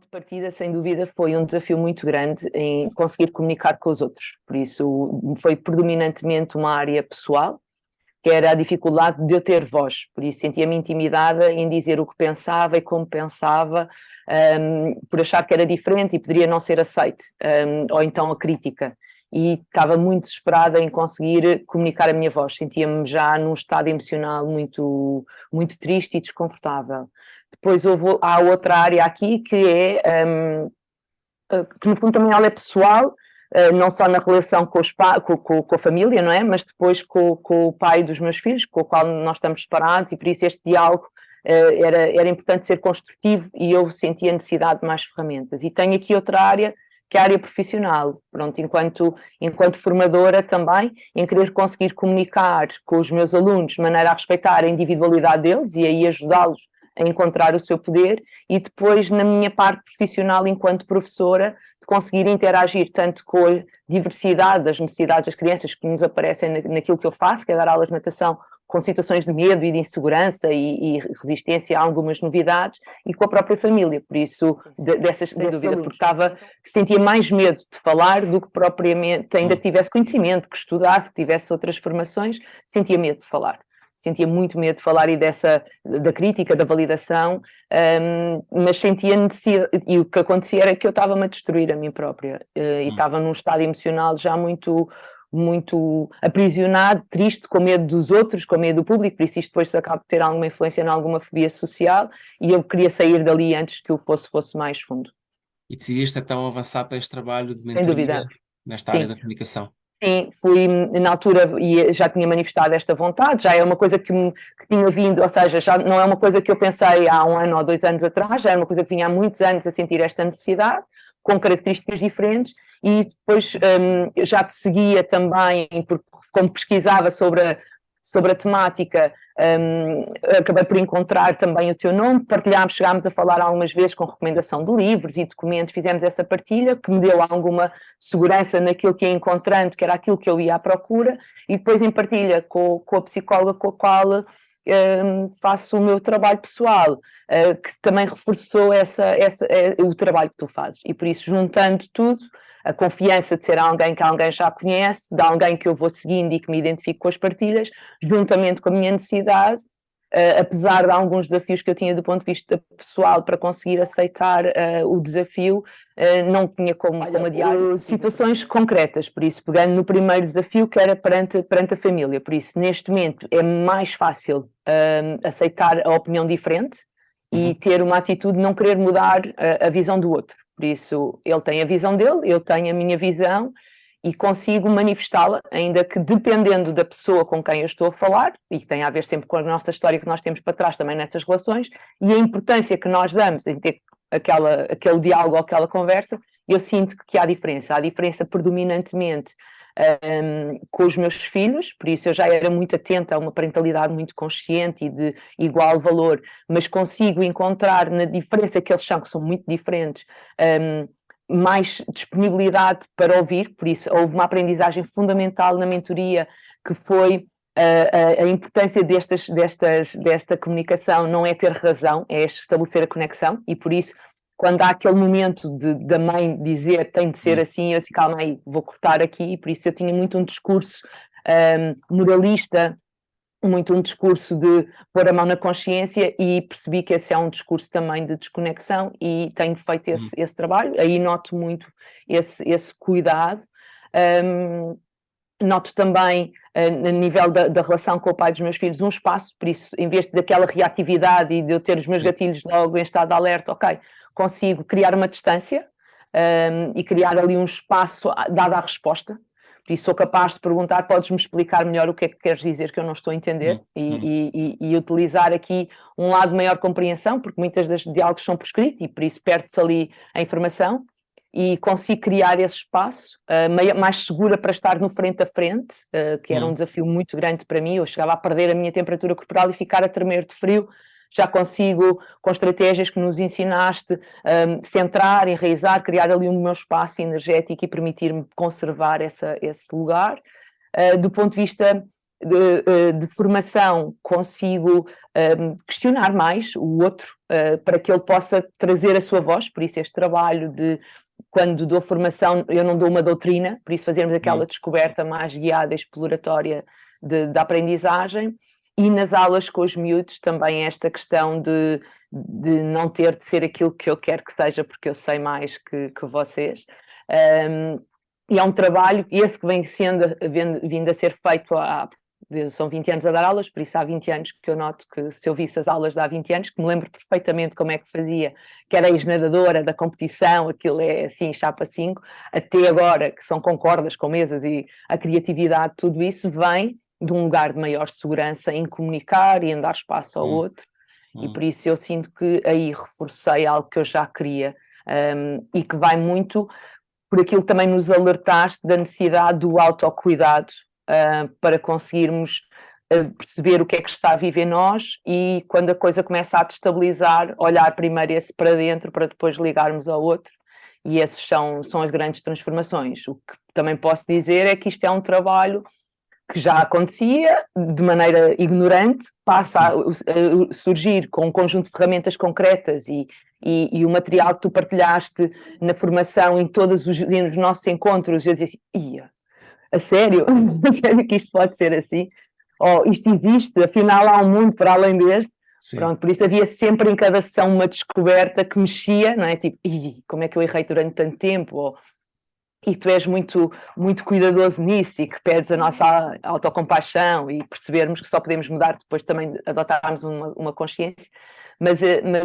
de partida, sem dúvida, foi um desafio muito grande em conseguir comunicar com os outros. Por isso, foi predominantemente uma área pessoal, que era a dificuldade de eu ter voz. Por isso, sentia-me intimidada em dizer o que pensava e como pensava, por achar que era diferente e poderia não ser aceite, ou então a crítica. E estava muito desesperada em conseguir comunicar a minha voz. Sentia-me já num estado emocional muito, muito triste e desconfortável. Depois há outra área aqui que é, que no fundo também ela é pessoal, não só na relação com a família, não é? Mas depois com o pai dos meus filhos, com o qual nós estamos separados, e por isso este diálogo era importante ser construtivo e eu sentia a necessidade de mais ferramentas. E tenho aqui outra área, que é a área profissional, pronto, enquanto formadora também, em querer conseguir comunicar com os meus alunos de maneira a respeitar a individualidade deles e aí ajudá-los a encontrar o seu poder, e depois na minha parte profissional enquanto professora, de conseguir interagir tanto com a diversidade das necessidades das crianças que nos aparecem naquilo que eu faço, que é dar aulas de natação com situações de medo e de insegurança e resistência a algumas novidades, e com a própria família, por isso, sem dúvida, porque sentia mais medo de falar do que propriamente, ainda que tivesse conhecimento, que estudasse, que tivesse outras formações, sentia medo de falar. Sentia muito medo de falar e da crítica, da validação, mas sentia necessidade, e o que acontecia era que eu estava-me a destruir a mim própria, e estava num estado emocional já muito, muito aprisionado, triste, com medo dos outros, com medo do público, por isso isto depois acaba de ter alguma influência em alguma fobia social, e eu queria sair dali antes que o fosse mais fundo. E decidiste então avançar para este trabalho de Sem dúvida, mentoria nesta área sim. da comunicação. Sim, fui na altura e já tinha manifestado esta vontade, já é uma coisa que tinha vindo, ou seja, já não é uma coisa que eu pensei há 1 ano ou 2 anos atrás, já é uma coisa que vinha há muitos anos a sentir esta necessidade, com características diferentes, e depois já te seguia também, porque como pesquisava sobre a temática, acabei por encontrar também o teu nome, chegámos a falar algumas vezes com recomendação de livros e documentos, fizemos essa partilha, que me deu alguma segurança naquilo que ia encontrando, que era aquilo que eu ia à procura, e depois em partilha com a psicóloga com a qual faço o meu trabalho pessoal, que também reforçou o trabalho que tu fazes, e por isso juntando tudo, a confiança de ser alguém que alguém já conhece, de alguém que eu vou seguindo e que me identifico com as partilhas, juntamente com a minha necessidade, apesar de alguns desafios que eu tinha do ponto de vista pessoal para conseguir aceitar o desafio, não tinha como adiar situações concretas, por isso pegando no primeiro desafio que era perante a família, por isso neste momento é mais fácil aceitar a opinião diferente e ter uma atitude de não querer mudar a visão do outro. Por isso, ele tem a visão dele, eu tenho a minha visão e consigo manifestá-la, ainda que dependendo da pessoa com quem eu estou a falar, e que tem a ver sempre com a nossa história que nós temos para trás também nessas relações, e a importância que nós damos em ter aquele diálogo ou aquela conversa, eu sinto que há diferença predominantemente com os meus filhos, por isso eu já era muito atenta a uma parentalidade muito consciente e de igual valor, mas consigo encontrar na diferença que eles são, que são muito diferentes, mais disponibilidade para ouvir, por isso houve uma aprendizagem fundamental na mentoria, que foi a importância desta comunicação não é ter razão, é estabelecer a conexão, e por isso quando há aquele momento da mãe dizer tem de ser assim, eu disse, calma aí, vou cortar aqui, e por isso eu tinha muito um discurso moralista, muito um discurso de pôr a mão na consciência, e percebi que esse é um discurso também de desconexão, e tenho feito esse trabalho, aí noto muito esse cuidado. Noto também, a nível da relação com o pai dos meus filhos, um espaço, por isso, em vez daquela reatividade e de eu ter os meus gatilhos logo em estado de alerta, ok, consigo criar uma distância e criar ali um espaço dado à resposta. Por isso sou capaz de perguntar, podes-me explicar melhor o que é que queres dizer que eu não estou a entender, e utilizar aqui um lado de maior compreensão, porque muitas das diálogos são por escrito e por isso perde-se ali a informação, e consigo criar esse espaço mais segura para estar no frente a frente, que era um desafio muito grande para mim. Eu chegava a perder a minha temperatura corporal e ficar a tremer de frio. Já consigo, com estratégias que nos ensinaste, centrar, enraizar, criar ali o meu espaço energético e permitir-me conservar esse lugar. Do ponto de vista de formação consigo questionar mais o outro para que ele possa trazer a sua voz, por isso este trabalho de quando dou formação eu não dou uma doutrina, por isso fazermos aquela descoberta mais guiada, exploratória da aprendizagem, e nas aulas com os miúdos também esta questão de não ter de ser aquilo que eu quero que seja porque eu sei mais que vocês. E é um trabalho, esse que vem vindo a ser feito são 20 anos a dar aulas, por isso há 20 anos que eu noto que se eu visse as aulas de há 20 anos, que me lembro perfeitamente como é que fazia, que era ex-nadadora da competição, aquilo é assim, chapa 5, até agora, que são com cordas, com mesas e a criatividade, tudo isso vem de um lugar de maior segurança em comunicar e em dar espaço ao outro, e por isso eu sinto que aí reforcei algo que eu já queria, e que vai muito por aquilo que também nos alertaste da necessidade do autocuidado, para conseguirmos perceber o que é que está a viver nós e quando a coisa começa a destabilizar, olhar primeiro esse para dentro para depois ligarmos ao outro, e esses são as grandes transformações. O que também posso dizer é que isto é um trabalho que já acontecia de maneira ignorante, passa a surgir com um conjunto de ferramentas concretas e o material que tu partilhaste na formação em todos os nossos encontros, eu dizia assim, ia, a sério? A sério que isto pode ser assim? Ou isto existe, afinal há um mundo para além deste? Sim. Pronto, por isso havia sempre em cada sessão uma descoberta que mexia, não é? Tipo, como é que eu errei durante tanto tempo? Ou, e tu és muito, muito cuidadoso nisso e que pedes a nossa autocompaixão e percebermos que só podemos mudar depois também de adotarmos uma consciência, mas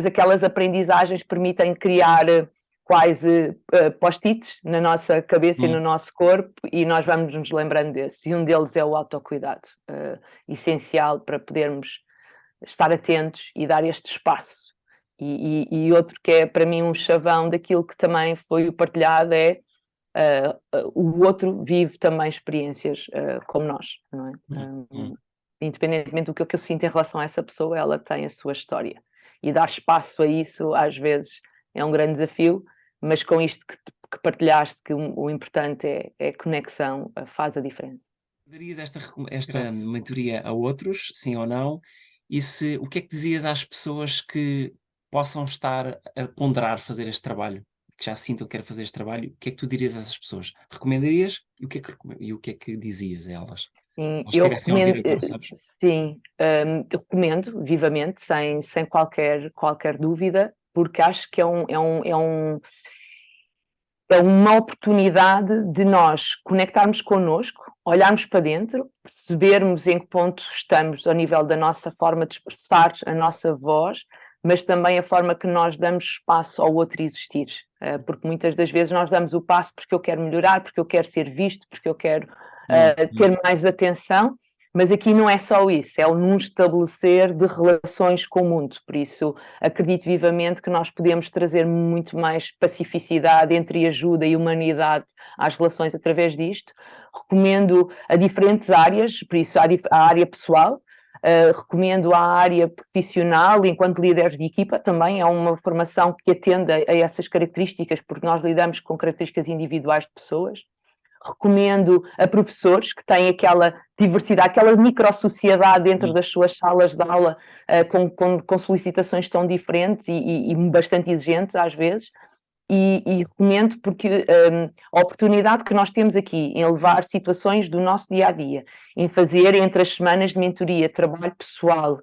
aquelas aprendizagens permitem criar quase post-its na nossa cabeça e no nosso corpo, e nós vamos nos lembrando desses, e um deles é o autocuidado, essencial para podermos estar atentos e dar este espaço. E outro que é para mim um chavão daquilo que também foi o partilhado é o outro vive também experiências como nós, não é? Independentemente do que eu sinto em relação a essa pessoa, ela tem a sua história, e dar espaço a isso às vezes é um grande desafio, mas com isto que partilhaste, que o importante é conexão, faz a diferença. Darias esta mentoria a outros, sim ou não? E o que é que dizias às pessoas que possam estar a ponderar fazer este trabalho, que já sintam que querem fazer este trabalho? O que é que tu dirias a essas pessoas? Recomendarias? E o que é que dizias a elas? Sim, Elas eu estivessem a ouvir recomendo, agora, sabes? sim, eu recomendo vivamente, sem qualquer dúvida, porque acho que é uma oportunidade de nós conectarmos connosco, olharmos para dentro, percebermos em que ponto estamos ao nível da nossa forma de expressar a nossa voz, mas também a forma que nós damos espaço ao outro existir, porque muitas das vezes nós damos o passo porque eu quero melhorar, porque eu quero ser visto, porque eu quero ter mais atenção, mas aqui não é só isso, é o não estabelecer de relações com o mundo. Por isso, acredito vivamente que nós podemos trazer muito mais pacificidade, entreajuda e humanidade às relações através disto. Recomendo a diferentes áreas, por isso a área pessoal, recomendo a área profissional, enquanto líderes de equipa, também é uma formação que atende a essas características, porque nós lidamos com características individuais de pessoas. Recomendo a professores que têm aquela diversidade, aquela microsociedade dentro das suas salas de aula, com solicitações tão diferentes e bastante exigentes às vezes, e recomendo porque a oportunidade que nós temos aqui em levar situações do nosso dia-a-dia, em fazer entre as semanas de mentoria, trabalho pessoal,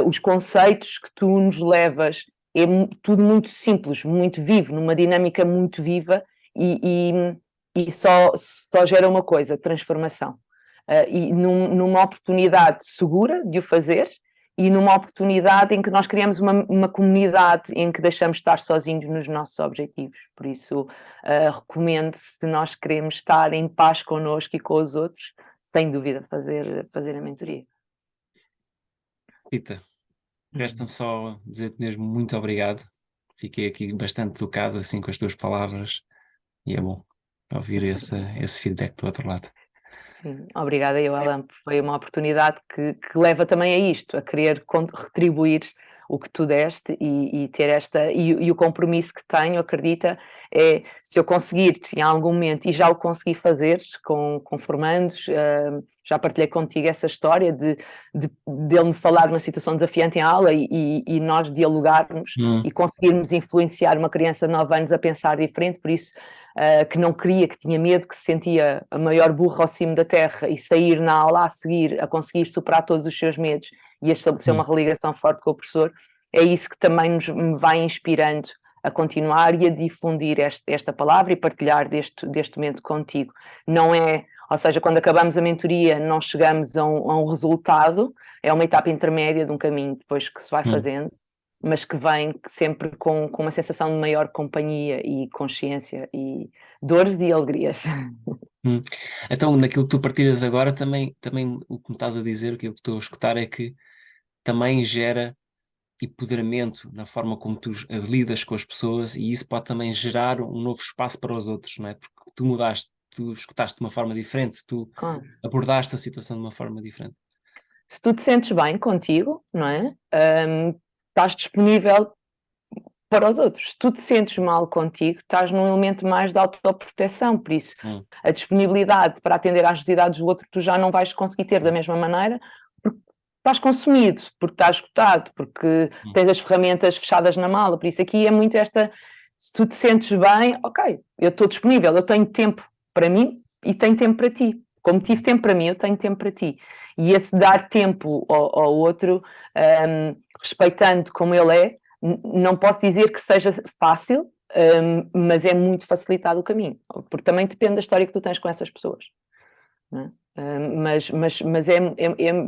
os conceitos que tu nos levas, é tudo muito simples, muito vivo, numa dinâmica muito viva e só gera uma coisa, transformação. E numa oportunidade segura de o fazer e numa oportunidade em que nós criamos uma comunidade em que deixamos de estar sozinhos nos nossos objetivos. Por isso, recomendo, se nós queremos estar em paz connosco e com os outros, sem dúvida fazer a mentoria. Rita, resta-me só dizer-te mesmo muito obrigado. Fiquei aqui bastante tocado assim com as tuas palavras e é bom ouvir esse feedback do outro lado. Sim, obrigada eu, Alan, foi uma oportunidade que leva também a isto, a querer retribuir o que tu deste e ter e o compromisso que tenho, acredita, é se eu conseguir em algum momento, e já o consegui fazer com formandos, já partilhei contigo essa história de ele me falar de uma situação desafiante em aula e nós dialogarmos e conseguirmos influenciar uma criança de 9 anos a pensar diferente, por isso que não queria, que tinha medo, que se sentia a maior burra ao cimo da terra, e sair na aula a seguir, a conseguir superar todos os seus medos e a estabelecer uma religação forte com o professor. É isso que também me vai inspirando a continuar e a difundir esta palavra e partilhar deste momento contigo. Não é, ou seja, quando acabamos a mentoria não chegamos a um resultado, é uma etapa intermédia de um caminho depois que se vai fazendo, mas que vem sempre com uma sensação de maior companhia e consciência e dores e alegrias. Então, naquilo que tu partilhas agora, também o que me estás a dizer, aquilo que estou a escutar é que também gera empoderamento na forma como tu lidas com as pessoas, e isso pode também gerar um novo espaço para os outros, não é? Porque tu mudaste, tu escutaste de uma forma diferente, tu abordaste a situação de uma forma diferente. Se tu te sentes bem contigo, não é? Estás disponível para os outros. Se tu te sentes mal contigo, estás num elemento mais de autoproteção, por isso a disponibilidade para atender às necessidades do outro tu já não vais conseguir ter da mesma maneira, porque estás consumido, porque estás esgotado, porque tens as ferramentas fechadas na mala, por isso aqui é muito se tu te sentes bem, ok, eu estou disponível, eu tenho tempo para mim e tenho tempo para ti, como tive tempo para mim, eu tenho tempo para ti, e esse dar tempo ao outro, respeitando como ele é, não posso dizer que seja fácil, mas é muito facilitado o caminho, porque também depende da história que tu tens com essas pessoas, não é? Mas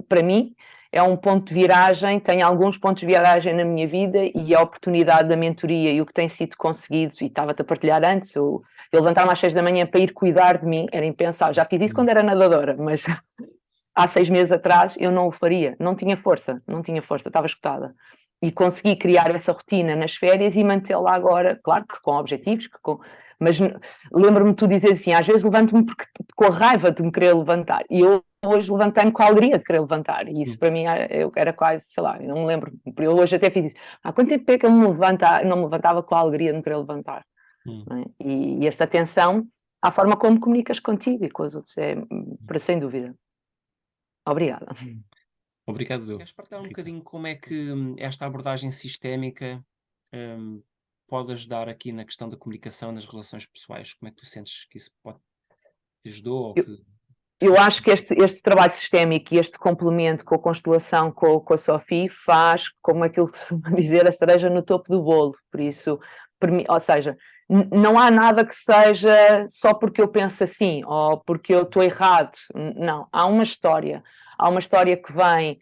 para mim é um ponto de viragem, tenho alguns pontos de viragem na minha vida, e a oportunidade da mentoria e o que tem sido conseguido, e estava-te a partilhar antes, eu levantar-me às 6 da manhã para ir cuidar de mim, era impensável, já fiz isso quando era nadadora, mas há 6 meses atrás eu não o faria, não tinha força, estava esgotada. E consegui criar essa rotina nas férias e mantê-la agora, claro que com objetivos, mas lembro-me de tu dizer assim, às vezes levanto-me com a raiva de me querer levantar, e eu hoje levantei-me com a alegria de querer levantar, e isso para mim eu era quase, sei lá, eu não me lembro, eu hoje até fiz isso, há quanto tempo é que eu não me levantava com a alegria de me querer levantar, não é? E essa atenção à forma como comunicas contigo e com os outros, para sem dúvida. Obrigada. Obrigado, eu. Queres partilhar um bocadinho como é que esta abordagem sistémica pode ajudar aqui na questão da comunicação nas relações pessoais? Como é que tu sentes que isso te ajudou? Ou eu acho que este trabalho sistémico e este complemento com a constelação com a Sophie faz, como aquilo que se costuma dizer, a cereja no topo do bolo. Por isso, ou seja, não há nada que seja só porque eu penso assim ou porque eu estou errado. Não, há uma história que vem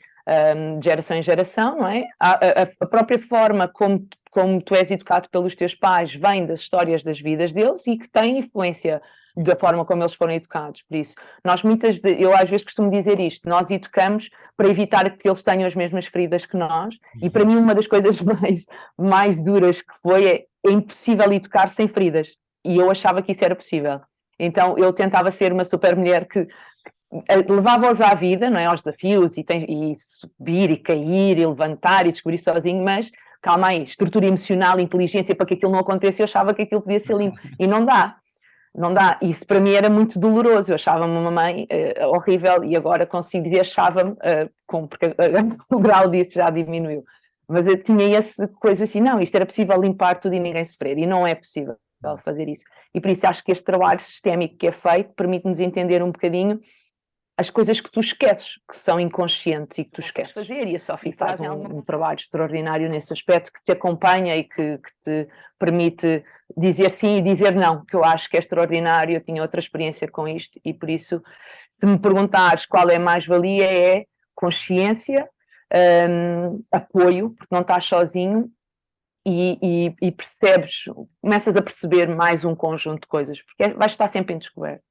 de geração em geração, não é? A própria forma como tu és educado pelos teus pais vem das histórias das vidas deles e que tem influência da forma como eles foram educados. Por isso, eu às vezes costumo dizer isto, nós educamos para evitar que eles tenham as mesmas feridas que nós, e para mim uma das coisas mais duras que foi é impossível educar sem feridas, e eu achava que isso era possível. Então eu tentava ser uma super mulher que levava-os à vida, não é? Aos desafios, e subir e cair e levantar e descobrir sozinho, mas calma aí, estrutura emocional, inteligência para que aquilo não aconteça, eu achava que aquilo podia ser limpo, e não dá. Isso para mim era muito doloroso, eu achava-me uma mãe horrível, e agora consigo dizer achava-me, porque o grau disso já diminuiu, mas eu tinha essa coisa assim, não, isto era possível limpar tudo e ninguém sofrer, e não é possível fazer isso, e por isso acho que este trabalho sistémico que é feito permite-nos entender um bocadinho as coisas que tu esqueces, que são inconscientes e que tu esqueces fazer, e a Sophie faz um trabalho extraordinário nesse aspecto, que te acompanha e que te permite dizer sim e dizer não, que eu acho que é extraordinário. Eu tinha outra experiência com isto, e por isso, se me perguntares qual é a mais-valia, é consciência, apoio, porque não estás sozinho, e percebes, começas a perceber mais um conjunto de coisas, porque vais estar sempre em descoberto.